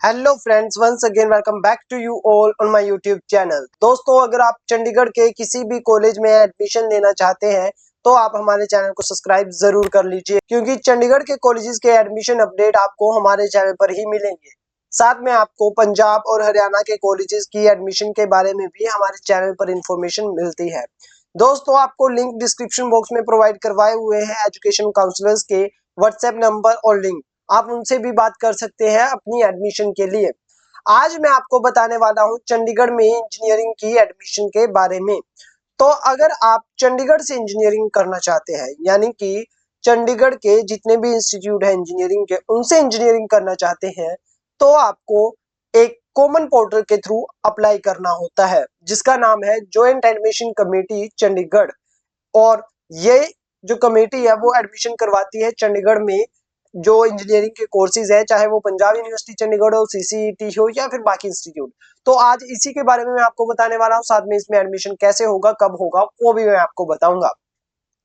Hello friends, once again welcome back to you all on my YouTube channel. दोस्तों, अगर आप चंडीगढ़ के किसी भी कॉलेज में एडमिशन लेना चाहते हैं तो आप हमारे चैनल को सब्सक्राइब जरूर कर लीजिए, क्योंकि चंडीगढ़ के कॉलेजेस के एडमिशन अपडेट आपको हमारे चैनल पर ही मिलेंगे। साथ में आपको पंजाब और हरियाणा के कॉलेजेस की एडमिशन के बारे में भी हमारे चैनल पर इंफॉर्मेशन मिलती है। दोस्तों, आपको लिंक डिस्क्रिप्शन बॉक्स में प्रोवाइड करवाए हुए हैं एजुकेशन काउंसलर्स के व्हाट्सएप नंबर और लिंक। आप उनसे भी बात कर सकते हैं अपनी एडमिशन के लिए। आज मैं आपको बताने वाला हूं चंडीगढ़ में इंजीनियरिंग की एडमिशन के बारे में। तो अगर आप चंडीगढ़ से इंजीनियरिंग करना चाहते हैं, यानी कि चंडीगढ़ के जितने भी इंस्टीट्यूट हैं इंजीनियरिंग के, उनसे इंजीनियरिंग करना चाहते हैं, तो आपको एक कॉमन पोर्टल के थ्रू अप्लाई करना होता है, जिसका नाम है ज्वाइंट एडमिशन कमेटी चंडीगढ़। और ये जो कमेटी है वो एडमिशन करवाती है चंडीगढ़ में जो इंजीनियरिंग के कोर्सेज है, चाहे वो पंजाब यूनिवर्सिटी चंडीगढ़ हो, सीसीईटी हो या फिर बाकी इंस्टीट्यूट। तो आज इसी के बारे में मैं आपको बताने वाला हूँ, साथ में इसमें एडमिशन कैसे होगा, कब होगा, वो भी मैं आपको बताऊंगा।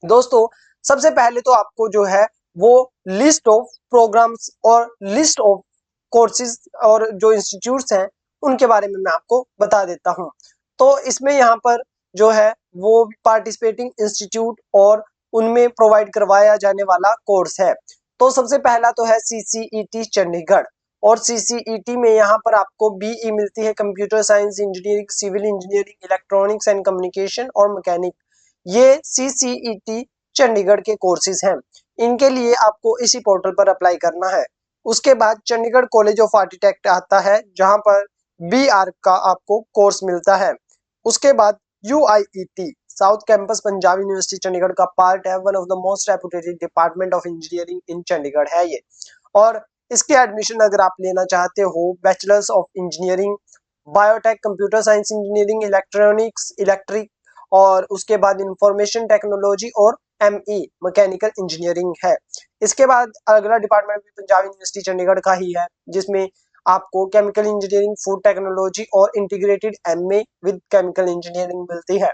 दोस्तों, सबसे पहले तो आपको जो है वो लिस्ट ऑफ प्रोग्राम्स और लिस्ट ऑफ कोर्सेज और जो इंस्टीट्यूट्स हैं उनके बारे में मैं आपको बता देता हूं। तो इसमें यहाँ पर जो है वो पार्टिसिपेटिंग इंस्टीट्यूट और उनमें प्रोवाइड करवाया जाने वाला कोर्स है। तो सबसे पहला तो है सीसीईटी चंडीगढ़। और सीसीईटी में यहाँ पर आपको बीई मिलती है, computer science engineering, civil engineering, electronics and communication और मैकेनिक। ये सीसीईटी चंडीगढ़ के कोर्सेज हैं। इनके लिए आपको इसी पोर्टल पर अप्लाई करना है। उसके बाद चंडीगढ़ कॉलेज ऑफ आर्किटेक्ट आता है, जहां पर बीआर का आपको कोर्स मिलता है। उसके बाद UIET south campus Punjab university Chandigarh का पार्ट है, one of the most reputed department of engineering in Chandigarh है ये। और इसके एडमिशन अगर आप लेना चाहते हो, bachelors of engineering, biotech, computer science engineering, electronics, electric, और उसके बाद इंफॉर्मेशन टेक्नोलॉजी और एमई मैकेनिकल इंजीनियरिंग है। इसके बाद अगला डिपार्टमेंट भी पंजाब यूनिवर्सिटी चंडीगढ़ का ही है, जिसमें आपको केमिकल इंजीनियरिंग, फूड टेक्नोलॉजी और integrated MA with chemical engineering मिलती है।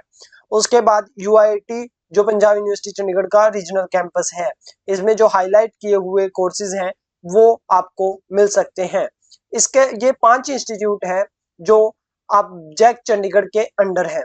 उसके बाद यूआईटी जो पंजाब यूनिवर्सिटी चंडीगढ़ का रीजनल कैंपस है, इसमें जो हाईलाइट किए हुए कोर्सेज हैं वो आपको मिल सकते हैं। इसके ये 5 इंस्टीट्यूट हैं जो आप जैक चंडीगढ़ के अंडर है।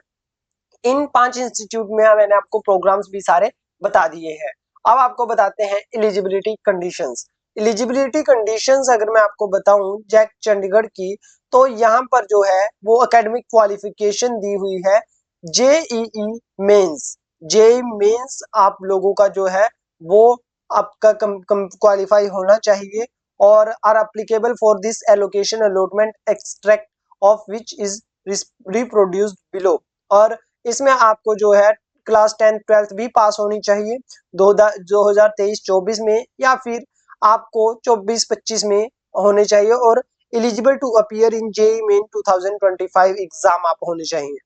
इन 5 इंस्टीट्यूट में मैंने आपको प्रोग्राम्स भी सारे बता दिए हैं। अब आपको बताते हैं एलिजिबिलिटी कंडीशंस। एलिजिबिलिटी कंडीशंस अगर मैं आपको बताऊं जैक चंडीगढ़ की, तो यहाँ पर जो है वो एकेडमिक क्वालिफिकेशन दी हुई है जेईई मेंस। जेईई मेंस आप लोगों का जो है वो आपका क्वालिफाई होना चाहिए, और are applicable for this allocation allotment extract of which is reproduced below. और इसमें आपको जो है क्लास 10 12th भी पास होनी चाहिए 2023-24 में, या फिर आपको 24-25 में होने चाहिए, और eligible to appear in JEE Main 2025 exam आप होने चाहिए।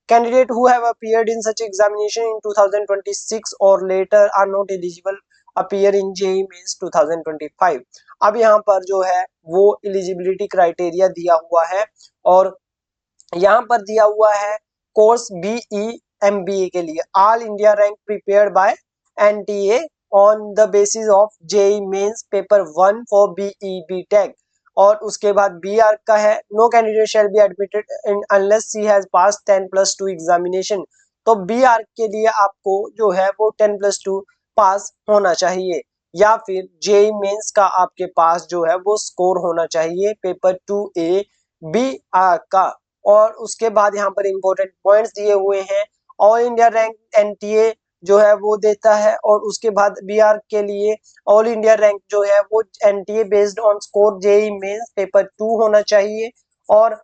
Candidate who have appeared in such examination in 2026 और later are not eligible appear in JEE Mains 2025। अब यहाँ पर जो है वो एलिजिबिलिटी क्राइटेरिया दिया हुआ है, और यहाँ पर दिया हुआ है कोर्स बीई एमबीए के लिए all India rank prepared by NTA on the basis of JEE Mains paper 1 for BE BTech. और उसके बाद बी आर का है no candidate shall be admitted unless she has pass 10+2 examination. तो B R के लिए आपको जो है वो 10+2 पास होना चाहिए, या फिर जेईई मेंस का आपके पास जो है वो स्कोर होना चाहिए पेपर 2A बी आर का। और उसके बाद यहाँ पर इंपॉर्टेंट पॉइंट्स दिए हुए हैं। ऑल इंडिया रैंक एनटीए जो है वो देता है, और उसके बाद बीआर के लिए ऑल इंडिया रैंक जो है वो NTA based on score JEE Mains paper 2 होना चाहिए। और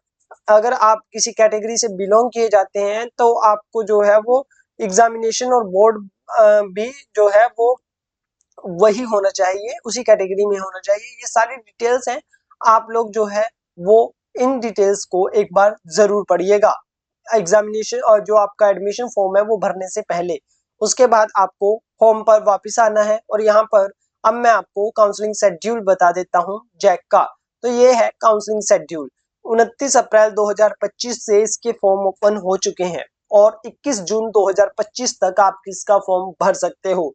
अगर आप किसी कैटेगरी से बिलोंग किए जाते हैं तो आपको जो है वो एग्जामिनेशन और बोर्ड भी जो है वो वही होना चाहिए, उसी कैटेगरी में होना चाहिए। ये सारी डिटेल्स हैं, आप लोग जो है वो इन डिटेल्स को एक बार जरूर पढ़िएगा एग्जामिनेशन और जो आपका एडमिशन फॉर्म है वो भरने से पहले। उसके बाद आपको होम पर वापस आना है, और यहाँ पर अब मैं आपको काउंसलिंग शेड्यूल बता देता हूँ जैक का। तो ये है काउंसलिंग शेड्यूल। 29 अप्रैल 2025 से इसके फॉर्म ओपन हो चुके हैं, और 21 जून 2025 तक आप इसका फॉर्म भर सकते हो।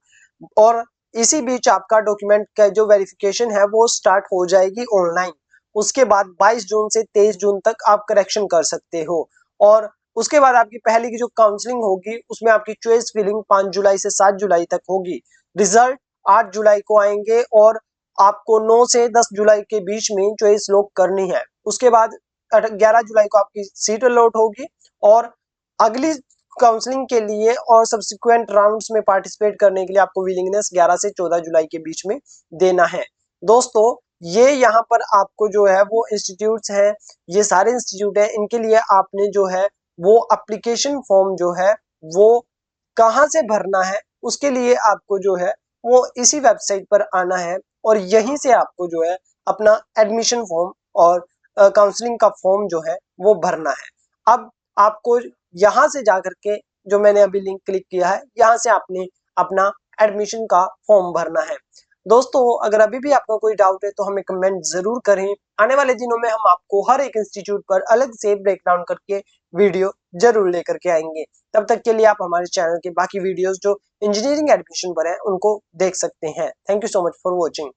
और इसी बीच आपका डॉक्यूमेंट का जो वेरिफिकेशन है वो स्टार्ट हो जाएगी ऑनलाइन। उसके बाद 22 जून से 23 जून तक आप करेक्शन कर सकते हो। और उसके बाद आपकी पहली की जो काउंसलिंग होगी उसमें आपकी चॉइस फिलिंग 5 जुलाई से 7 जुलाई तक होगी। रिजल्ट 8 जुलाई को आएंगे और आपको 9 से 10 जुलाई के बीच में चॉइस लॉक करनी है। उसके बाद 11 जुलाई को आपकी सीट अलॉट होगी और अगली काउंसलिंग के लिए और सब्सिक्वेंट राउंड्स में पार्टिसिपेट करने के लिए आपको विलिंगनेस 11 से 14 जुलाई के बीच में देना है। दोस्तों ये यहाँ पर आपको जो है वो इंस्टीट्यूट्स हैं, ये सारे इंस्टीट्यूट हैं, इनके लिए आपने जो है वो एप्लीकेशन फॉर्म जो है वो कहाँ से भरना है, उसके लिए आपको जो है वो इसी वेबसाइट पर आना है और यहीं से आपको जो है अपना एडमिशन फॉर्म और काउंसलिंग का फॉर्म जो है वो भरना है। अब आपको यहाँ से जाकर के जो मैंने अभी लिंक क्लिक किया है यहाँ से आपने अपना एडमिशन का फॉर्म भरना है। दोस्तों अगर अभी भी आपका कोई डाउट है तो हमें कमेंट जरूर करें। आने वाले दिनों में हम आपको हर एक इंस्टीट्यूट पर अलग से ब्रेकडाउन करके वीडियो जरूर लेकर के आएंगे। तब तक के लिए आप हमारे चैनल के बाकी वीडियोस जो इंजीनियरिंग एडमिशन पर है उनको देख सकते हैं। Thank you so much for watching.